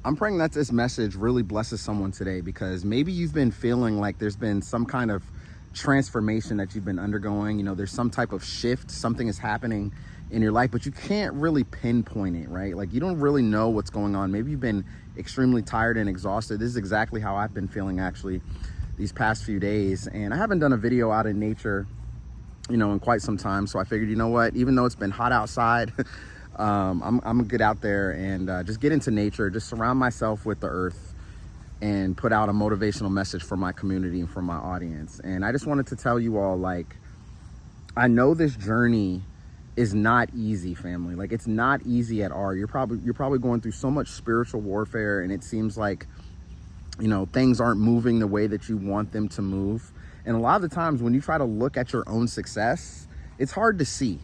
I'm praying that this message really blesses someone today, because maybe you've been feeling like there's been some kind of transformation that you've been undergoing. You know, there's some type of shift, something is happening in your life, but you can't really pinpoint it, right? Like, you don't really know what's going on. Maybe you've been extremely tired and exhausted. This is exactly how I've been feeling actually these past few days. And I haven't done a video out in nature, you know, in quite some time. So I figured, you know what, even though it's been hot outside, I'm gonna get out there and just get into nature, just surround myself with the earth, and put out a motivational message for my community and for my audience. And I just wanted to tell you all, like, I know this journey is not easy, family. Like, it's not easy at all. You're probably going through so much spiritual warfare, and it seems like, you know, things aren't moving the way that you want them to move. And a lot of the times when you try to look at your own success, it's hard to see.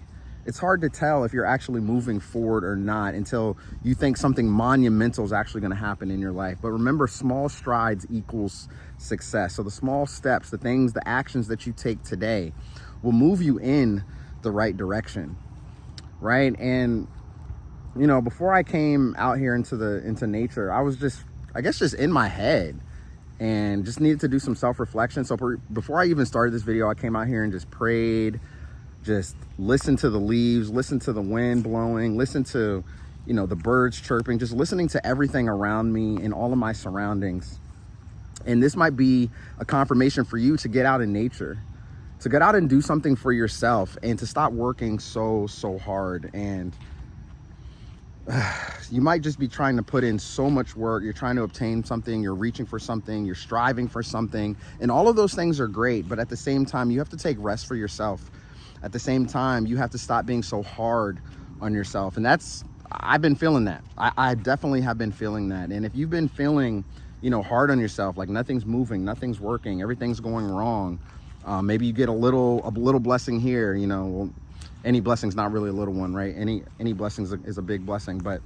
It's hard to tell if you're actually moving forward or not until you think something monumental is actually going to happen in your life. But remember, small strides equals success. So the small steps, the things, the actions that you take today will move you in the right direction, right? And, you know, before I came out here into nature, I was just in my head and just needed to do some self-reflection. So before I even started this video, I came out here and just prayed, just listen to the leaves, listen to the wind blowing, listen to, you know, the birds chirping, just listening to everything around me and all of my surroundings. And this might be a confirmation for you to get out in nature, to get out and do something for yourself, and to stop working so hard. And you might just be trying to put in so much work. You're trying to obtain something, you're reaching for something, you're striving for something, and all of those things are great. But at the same time, you have to take rest for yourself. At the same time, you have to stop being so hard on yourself. And I've been feeling that. I definitely have been feeling that. And if you've been feeling, you know, hard on yourself, like nothing's moving, nothing's working, everything's going wrong, maybe you get a little blessing here, you know. Well, any blessing's not really a little one, right? Any blessing is a big blessing, but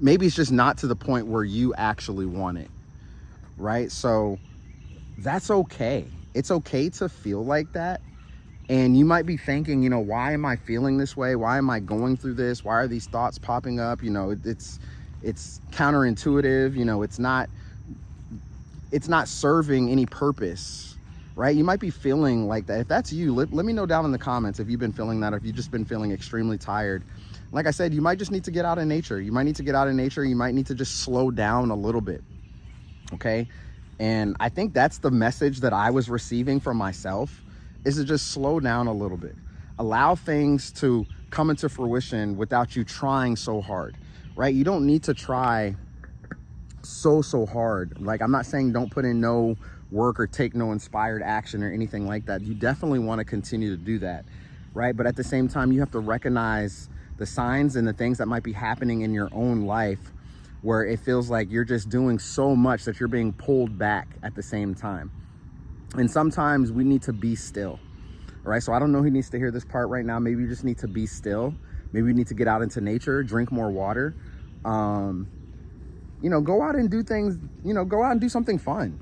maybe it's just not to the point where you actually want it, right? So that's okay. It's okay to feel like that. And you might be thinking, you know, why am I feeling this way? Why am I going through this? Why are these thoughts popping up? You know, it's counterintuitive. You know, it's not serving any purpose, right? You might be feeling like that. If that's you, let me know down in the comments if you've been feeling that, or if you've just been feeling extremely tired. Like I said, you might just need to get out in nature. You might need to get out in nature. You might need to just slow down a little bit, okay? And I think that's the message that I was receiving from myself, is to just slow down a little bit. Allow things to come into fruition without you trying so hard, right? You don't need to try so hard. Like, I'm not saying don't put in no work or take no inspired action or anything like that. You definitely want to continue to do that, right? But at the same time, you have to recognize the signs and the things that might be happening in your own life where it feels like you're just doing so much that you're being pulled back at the same time. And sometimes we need to be still, right? So I don't know who needs to hear this part right now. Maybe you just need to be still. Maybe you need to get out into nature, drink more water. You know, go out and do things, you know, go out and do something fun,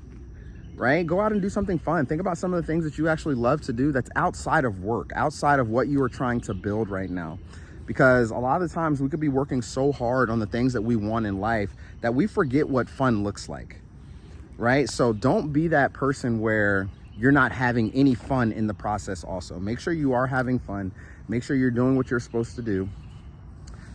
right? Go out and do something fun. Think about some of the things that you actually love to do that's outside of work, outside of what you are trying to build right now. Because a lot of the times we could be working so hard on the things that we want in life that we forget what fun looks like. Right? So don't be that person where you're not having any fun in the process also. Make sure you are having fun. Make sure you're doing what you're supposed to do.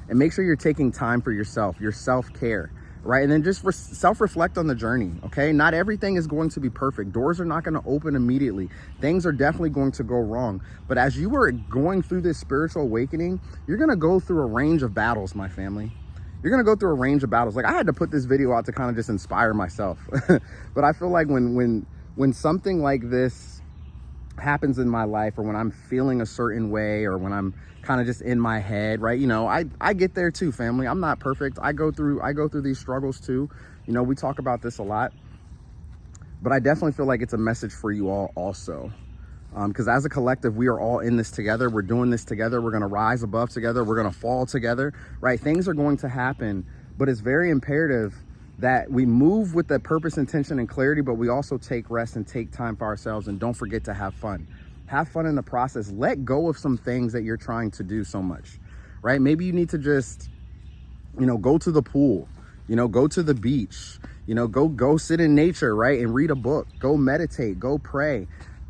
And make sure you're taking time for yourself, your self-care, right? And then just self-reflect on the journey, okay? Not everything is going to be perfect. Doors are not going to open immediately. Things are definitely going to go wrong. But as you are going through this spiritual awakening, you're going to go through a range of battles, my family. You're going to go through a range of battles. Like, I had to put this video out to kind of just inspire myself. But I feel like when something like this happens in my life, or when I'm feeling a certain way, or when I'm kind of just in my head, right? You know, I get there too, family. I'm not perfect. I go through these struggles too. You know, we talk about this a lot. But I definitely feel like it's a message for you all also. Because as a collective, we are all in this together. We're doing this together. We're going to rise above together. We're going to fall together, right? Things are going to happen, but it's very imperative that we move with that purpose, intention, and clarity, but we also take rest and take time for ourselves, and don't forget to have fun. Have fun in the process. Let go of some things that you're trying to do so much, right? Maybe you need to just, you know, go to the pool, Go to the beach, go sit in nature, right? And read a book, go meditate, go pray,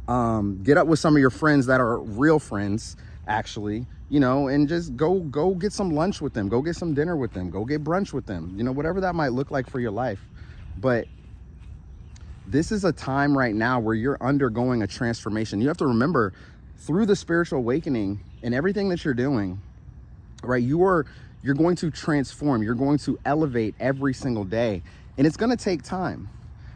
get up with some of your friends that are real friends, actually, and just go get some lunch with them, go get some dinner with them, go get brunch with them, whatever that might look like for your life. But this is a time right now where you're undergoing a transformation. You have to remember, through the spiritual awakening and everything that you're doing, right, you're going to transform, you're going to elevate every single day, and it's going to take time,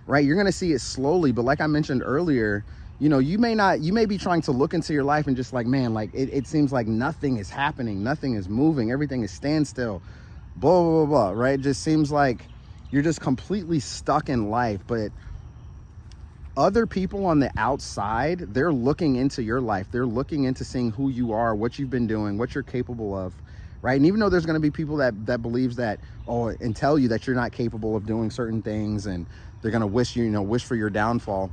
right? You're going to see it slowly, but like I mentioned earlier, you may be trying to look into your life and just like, man, like it seems like nothing is happening, nothing is moving, everything is standstill, blah, blah, blah, blah, right? It just seems like you're just completely stuck in life. But other people on the outside, they're looking into your life. They're looking into seeing who you are, what you've been doing, what you're capable of, right? And even though there's going to be people that believes that, and tell you that you're not capable of doing certain things, and they're going to wish for your downfall.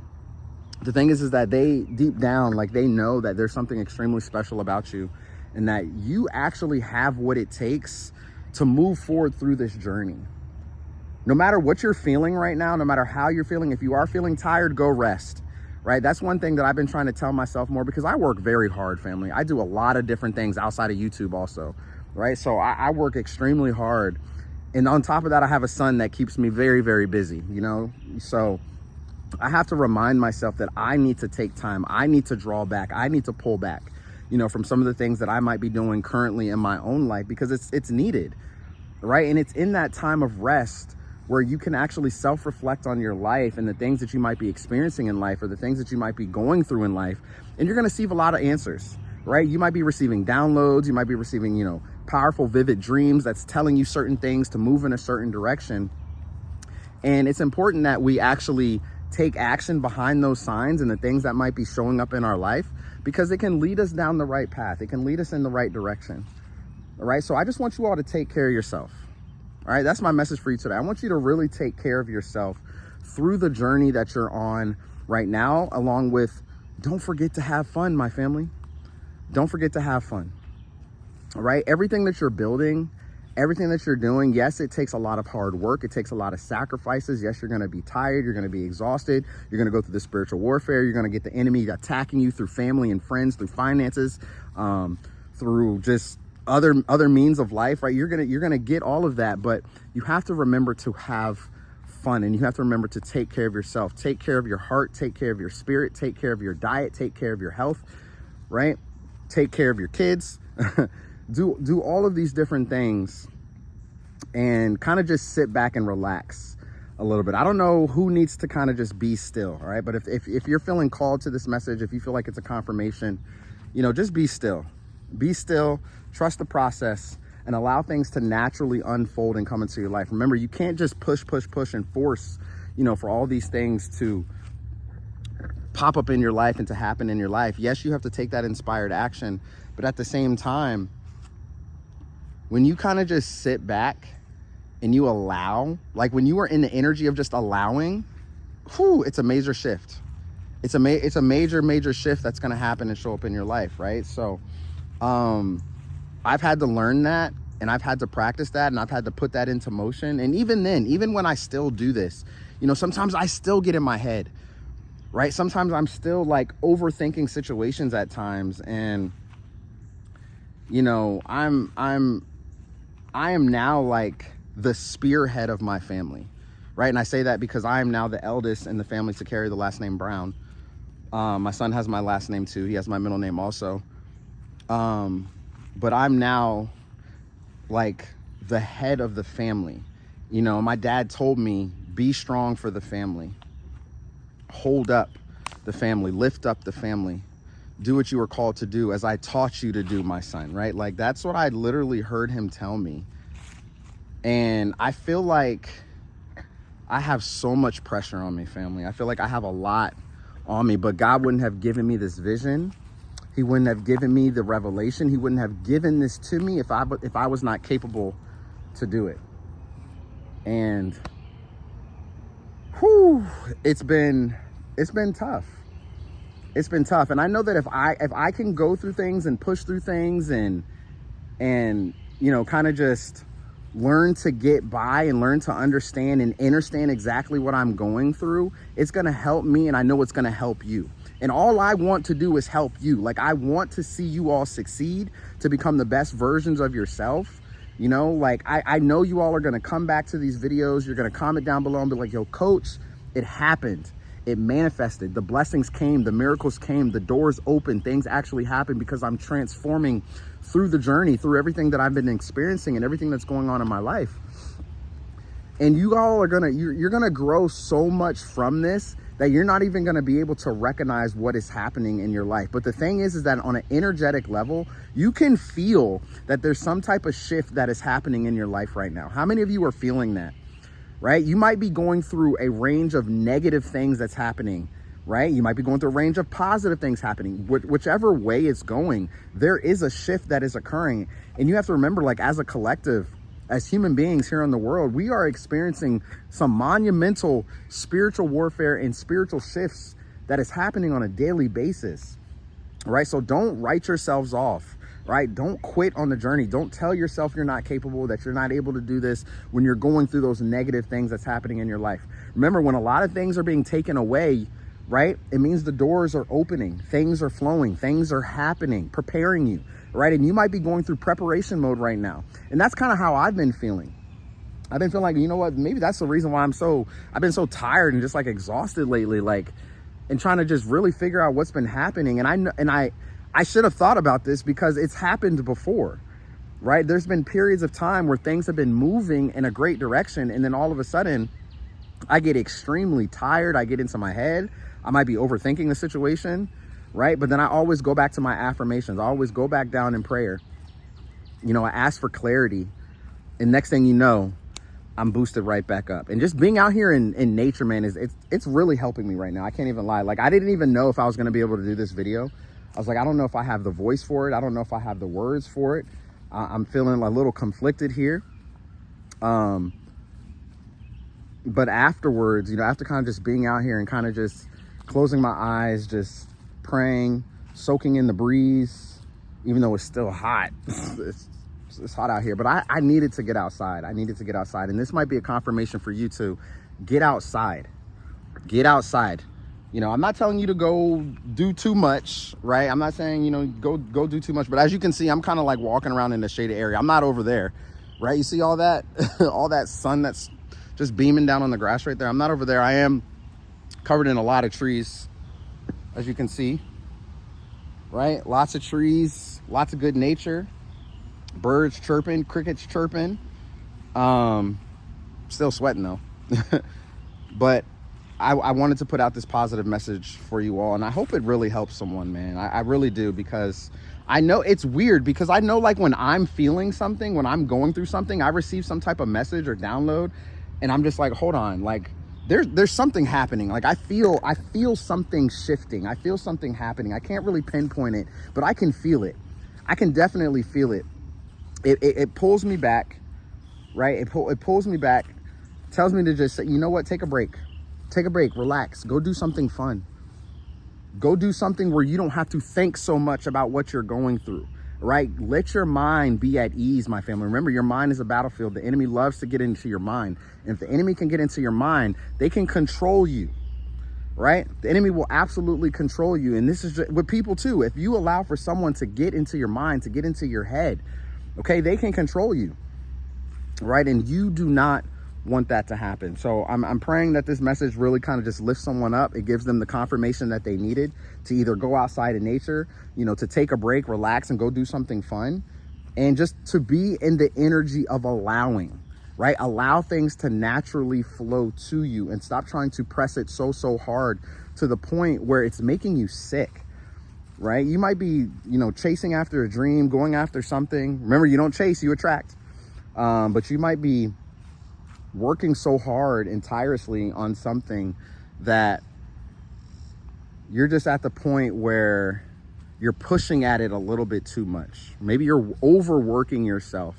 The thing is that they deep down, like, they know that there's something extremely special about you, and that you actually have what it takes to move forward through this journey. No matter what you're feeling right now, no matter how you're feeling, if you are feeling tired, go rest, right? That's one thing that I've been trying to tell myself more, because I work very hard, family. I do a lot of different things outside of YouTube also, right? So I work extremely hard. And on top of that, I have a son that keeps me very, very busy, So I have to remind myself that I need to take time. I need to draw back. I need to pull back, from some of the things that I might be doing currently in my own life, because it's needed, right? And it's in that time of rest where you can actually self-reflect on your life and the things that you might be experiencing in life, or the things that you might be going through in life. And you're going to receive a lot of answers, right? You might be receiving downloads. You might be receiving, powerful, vivid dreams that's telling you certain things to move in a certain direction. And it's important that we actually take action behind those signs and the things that might be showing up in our life, because it can lead us down the right path. It can lead us in the right direction. All right. So I just want you all to take care of yourself. All right. That's my message for you today. I want you to really take care of yourself through the journey that you're on right now, along with, don't forget to have fun, my family. Don't forget to have fun. All right. Everything that you're building, everything that you're doing, yes, it takes a lot of hard work. It takes a lot of sacrifices. Yes, you're going to be tired. You're going to be exhausted. You're going to go through the spiritual warfare. You're going to get the enemy attacking you through family and friends, through finances, through just other means of life, right? You're going to get all of that, but you have to remember to have fun, and you have to remember to take care of yourself, take care of your heart, take care of your spirit, take care of your diet, take care of your health, right? Take care of your kids. Do all of these different things, and kind of just sit back and relax a little bit. I don't know who needs to kind of just be still, all right? But if you're feeling called to this message, if you feel like it's a confirmation, just be still. Be still, trust the process, and allow things to naturally unfold and come into your life. Remember, you can't just push and force, for all these things to pop up in your life and to happen in your life. Yes, you have to take that inspired action, but at the same time, when you kind of just sit back and you allow, like when you are in the energy of just allowing, it's a major shift. It's a major shift that's going to happen and show up in your life, right? So I've had to learn that, and I've had to practice that, and I've had to put that into motion. And even then, even when I still do this, sometimes I still get in my head, right? Sometimes I'm still like overthinking situations at times, and I am now like the spearhead of my family, right? And I say that because I am now the eldest in the family to carry the last name Brown. My son has my last name too. He has my middle name also. But I'm now like the head of the family. My dad told me, be strong for the family. Hold up the family, lift up the family. Do what you were called to do as I taught you to do, my son, right? Like, that's what I literally heard him tell me. And I feel like I have so much pressure on me, family. I feel like I have a lot on me, but God wouldn't have given me this vision. He wouldn't have given me the revelation. He wouldn't have given this to me if I was not capable to do it. And it's been tough. It's been tough. And I know that if I can go through things and push through things and kind of just learn to get by and learn to understand and understand exactly what I'm going through, it's going to help me, and I know it's going to help you. And all I want to do is help you. Like, I want to see you all succeed, to become the best versions of yourself. You know, like, I know you all are going to come back to these videos. You're going to comment down below and be like, yo, coach, it happened. It manifested. The blessings came. The miracles came. The doors opened. Things actually happened because I'm transforming through the journey, through everything that I've been experiencing and everything that's going on in my life. And you all are you're gonna grow so much from this that you're not even gonna be able to recognize what is happening in your life. But the thing is that on an energetic level, you can feel that there's some type of shift that is happening in your life right now. How many of you are feeling that? Right? You might be going through a range of negative things that's happening, right? You might be going through a range of positive things happening. Whichever way it's going, there is a shift that is occurring. And you have to remember, like, as a collective, as human beings here in the world, we are experiencing some monumental spiritual warfare and spiritual shifts that is happening on a daily basis, right? So don't write yourselves off, right? Don't quit on the journey. Don't tell yourself you're not capable, that you're not able to do this when you're going through those negative things that's happening in your life. Remember, when a lot of things are being taken away, right, it means the doors are opening, things are flowing, things are happening, preparing you, right? And you might be going through preparation mode right now. And that's kind of how I've been feeling. I've been feeling like, you know what, maybe that's the reason why I've been so tired and just like exhausted lately, like, and trying to just really figure out what's been happening. And I should have thought about this because it's happened before, right? There's been periods of time where things have been moving in a great direction. And then all of a sudden I get extremely tired. I get into my head. I might be overthinking the situation, right? But then I always go back to my affirmations. I always go back down in prayer. You know, I ask for clarity, and next thing you know, I'm boosted right back up. And just being out here in nature, man, it's really helping me right now. I can't even lie. Like, I didn't even know if I was going to be able to do this video. I was like, I don't know if I have the voice for it. I don't know if I have the words for it. I'm feeling a little conflicted here. But afterwards, you know, after kind of just being out here and kind of just closing my eyes, just praying, soaking in the breeze, even though it's still hot. It's hot out here, but I needed to get outside. I needed to get outside. And this might be a confirmation for you to get outside. Get outside. You know, I'm not telling you to go do too much, right? I'm not saying, you know, go do too much. But as you can see, I'm kind of like walking around in the shaded area. I'm not over there, right? You see all that, all that sun that's just beaming down on the grass right there? I'm not over there. I am covered in a lot of trees, as you can see, right? Lots of trees, lots of good nature, birds chirping, crickets chirping. Still sweating though. But I wanted to put out this positive message for you all, and I hope it really helps someone, man. I really do, because I know it's weird, because I know, like, when I'm feeling something, when I'm going through something, I receive some type of message or download, and I'm just like, hold on, like, there's something happening. Like, I feel something shifting. I feel something happening. I can't really pinpoint it, but I can feel it. I can definitely feel it. It pulls me back, right? It pulls me back, tells me to just say, you know what, take a break. Take a break, relax, go do something fun. Go do something where you don't have to think so much about what you're going through, right? Let your mind be at ease, my family. Remember, your mind is a battlefield. The enemy loves to get into your mind. And if the enemy can get into your mind, they can control you, right? The enemy will absolutely control you. And this is just with people too. If you allow for someone to get into your mind, to get into your head, okay, they can control you, right? And you do not want that to happen. So I'm praying that this message really kind of just lifts someone up. It gives them the confirmation that they needed to either go outside in nature, you know, to take a break, relax, and go do something fun, and just to be in the energy of allowing, right? Allow things to naturally flow to you, and stop trying to press it so hard to the point where it's making you sick, right? You might be, you know, chasing after a dream, going after something. Remember, you don't chase, you attract. But you might be working so hard and tirelessly on something that you're just at the point where you're pushing at it a little bit too much. Maybe you're overworking yourself,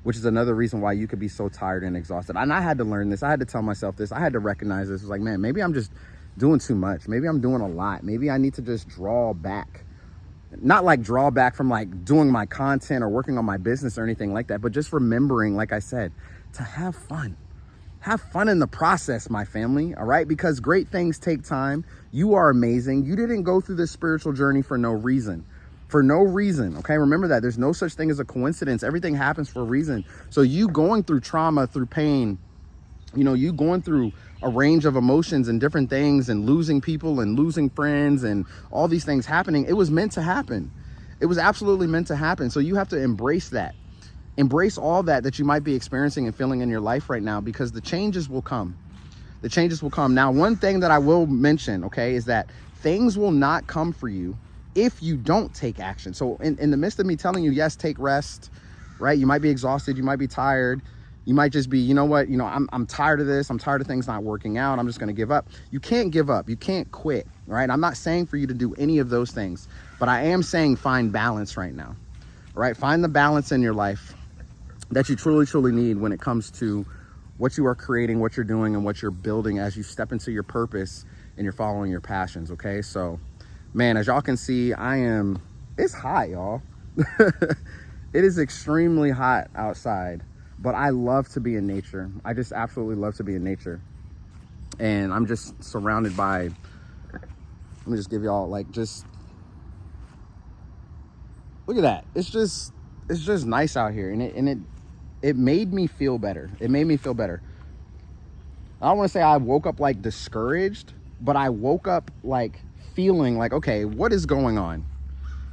which is another reason why you could be so tired and exhausted. And I had to learn this. I had to tell myself this. I had to recognize this. It's like, man, maybe I'm just doing too much. Maybe I'm doing a lot. Maybe I need to just draw back not like drawback from like doing my content or working on my business or anything like that, but just remembering, like I said, to have fun. Have fun in the process, my family, all right? Because great things take time. You are amazing. You didn't go through this spiritual journey for no reason. For no reason, okay? Remember that. There's no such thing as a coincidence. Everything happens for a reason. So you going through trauma, through pain, you know, you going through a range of emotions and different things and losing people and losing friends and all these things happening, it was meant to happen. It was absolutely meant to happen. So you have to embrace that. Embrace all that you might be experiencing and feeling in your life right now, because the changes will come. The changes will come. Now, one thing that I will mention, okay, is that things will not come for you if you don't take action. So in the midst of me telling you, yes, take rest, right? You might be exhausted. You might be tired. You might just be, you know what, I'm tired of this. I'm tired of things not working out. I'm just going to give up. You can't give up. You can't quit, right? I'm not saying for you to do any of those things, but I am saying find balance right now, right? Find the balance in your life that you truly need when it comes to what you are creating, what you're doing, and what you're building as you step into your purpose and you're following your passions, okay? So, man, as y'all can see, it's hot, y'all. It is extremely hot outside, but I love to be in nature. I just absolutely love to be in nature. And I'm just surrounded by, let me just give y'all like, just look at that. It's just nice out here. And it made me feel better. It made me feel better. I don't want to say I woke up like discouraged, but I woke up like feeling like, okay, what is going on?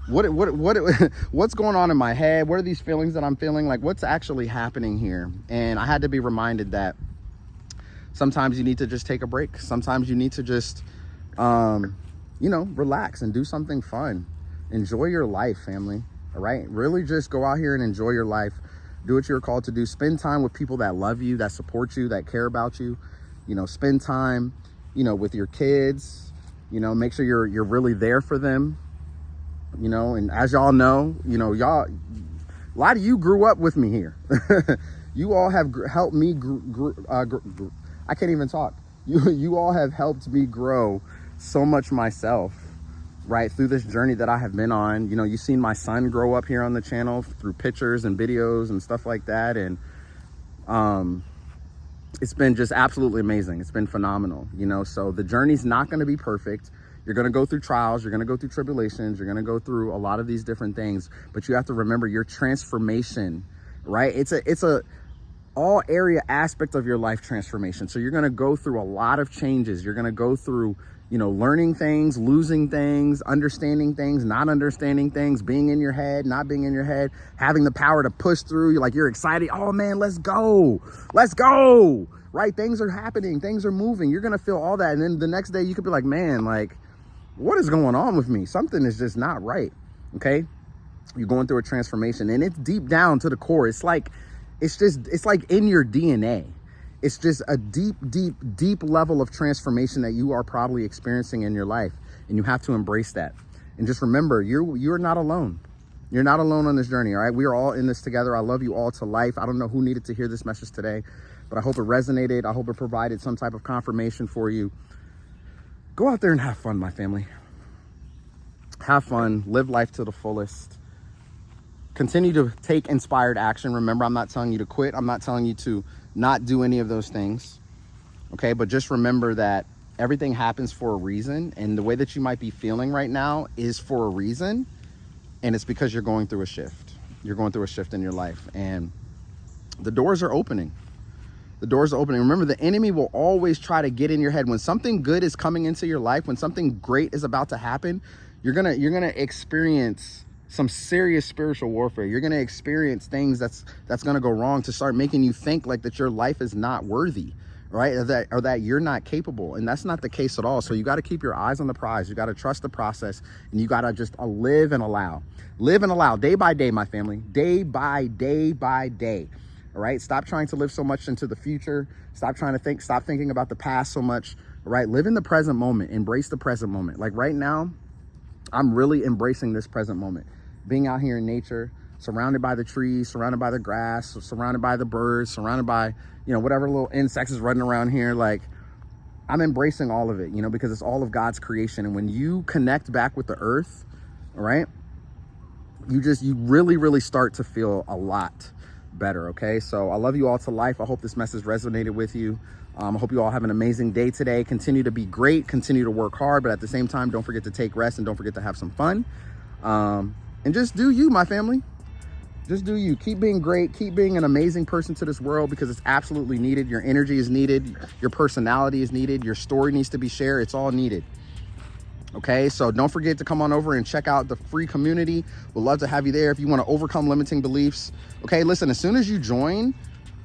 What's going on in my head? What are these feelings that I'm feeling? Like, what's actually happening here? And I had to be reminded that sometimes you need to just take a break. Sometimes you need to just, relax and do something fun. Enjoy your life, family. All right. Really just go out here and enjoy your life. Do what you're called to do. Spend time with people that love you, that support you, that care about you. Spend time, with your kids. Make sure you're really there for them. And as y'all know, y'all, a lot of you grew up with me here. You all have helped me I can't even talk. You all have helped me grow so much myself, right, through this journey that I have been on. You've seen my son grow up here on the channel through pictures and videos and stuff like that. And it's been just absolutely amazing. It's been phenomenal, so the journey's not going to be perfect. You're going to go through trials. You're going to go through tribulations. You're going to go through a lot of these different things, but you have to remember your transformation, right? It's a all area aspect of your life transformation. So you're going to go through a lot of changes. You're going to go through, learning things, losing things, understanding things, not understanding things, being in your head, not being in your head, having the power to push through. You're excited. Oh man, let's go. Right? Things are happening. Things are moving. You're going to feel all that. And then the next day you could be like, man, what is going on with me? Something is just not right. Okay. You're going through a transformation, and it's deep down to the core. It's like in your DNA. It's just a deep level of transformation that you are probably experiencing in your life. And you have to embrace that. And just remember, you're not alone. You're not alone on this journey. All right. We are all in this together. I love you all to life. I don't know who needed to hear this message today, but I hope it resonated. I hope it provided some type of confirmation for you. Go out there and have fun, my family. Have fun. Live life to the fullest. Continue to take inspired action. Remember, I'm not telling you to quit. I'm not telling you to not do any of those things. Okay, but just remember that everything happens for a reason, and the way that you might be feeling right now is for a reason, and it's because you're going through a shift. You're going through a shift in your life, and the doors are opening. The doors are opening. Remember, the enemy will always try to get in your head. When something good is coming into your life, when something great is about to happen, you're gonna experience some serious spiritual warfare. You're going to experience things that's going to go wrong to start making you think like that your life is not worthy, right? Or that you're not capable. And that's not the case at all. So you got to keep your eyes on the prize. You got to trust the process, and you got to just live and allow day by day, my family, day by day. All right. Stop trying to live so much into the future. Stop thinking about the past so much. All right. Live in the present moment. Embrace the present moment. Like right now, I'm really embracing this present moment. Being out here in nature, surrounded by the trees, surrounded by the grass, surrounded by the birds, surrounded by, whatever little insects is running around here. I'm embracing all of it, because it's all of God's creation. And when you connect back with the earth, all right, you really start to feel a lot better. Okay, so I love you all to life. I hope this message resonated with you. I hope you all have an amazing day today. Continue to be great, continue to work hard, but at the same time, don't forget to take rest and don't forget to have some fun. And just do you, my family. Just do you. Keep being great. Keep being an amazing person to this world, because it's absolutely needed. Your energy is needed. Your personality is needed. Your story needs to be shared. It's all needed. Okay, so don't forget to come on over and check out the free community. We'd love to have you there if you want to overcome limiting beliefs. Okay, listen, as soon as you join,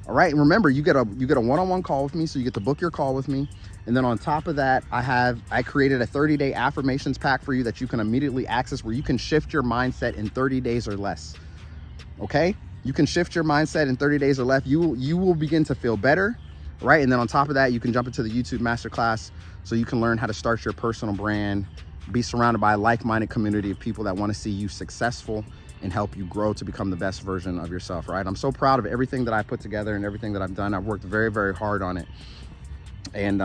all right, and remember, you get a one-on-one call with me, so you get to book your call with me. And then on top of that, I created a 30-day affirmations pack for you that you can immediately access, where you can shift your mindset in 30 days or less. Okay, you can shift your mindset in 30 days or less. You will begin to feel better, right? And then on top of that, you can jump into the YouTube masterclass, so you can learn how to start your personal brand, be surrounded by a like-minded community of people that want to see you successful and help you grow to become the best version of yourself, right? I'm so proud of everything that I put together and everything that I've done. I've worked very hard on it. And,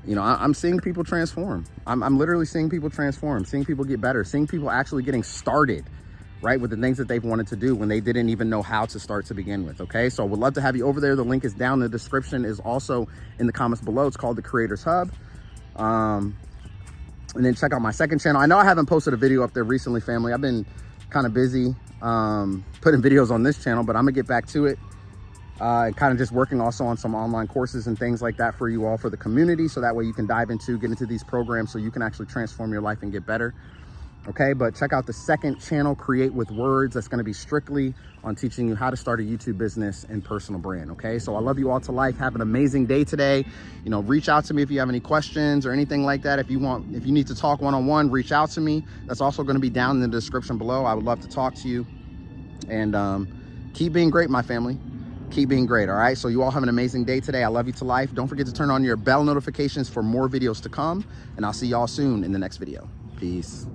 you know, I'm seeing people transform. I'm literally seeing people transform, seeing people get better, seeing people actually getting started, right, with the things that they've wanted to do when they didn't even know how to start to begin with. Okay, so we'd love to have you over there. The link is down. The description is also in the comments below. It's called the Creators Hub. And then check out my second channel. I know I haven't posted a video up there recently, family. I've been kind of busy putting videos on this channel, but I'm gonna get back to it. And kind of just working also on some online courses and things like that for you all, for the community, so that way you can get into these programs, so you can actually transform your life and get better. Okay, but check out the second channel, Create with Words. That's going to be strictly on teaching you how to start a YouTube business and personal brand. Okay, so I love you all to life. Have an amazing day today. You know, reach out to me if you have any questions or anything like that. If you need to talk one-on-one, reach out to me. That's also going to be down in the description below. I would love to talk to you. And keep being great, my family. Keep being great. All right, so you all have an amazing day today. I love you to life. Don't forget to turn on your bell notifications for more videos to come, and I'll see y'all soon in the next video. Peace.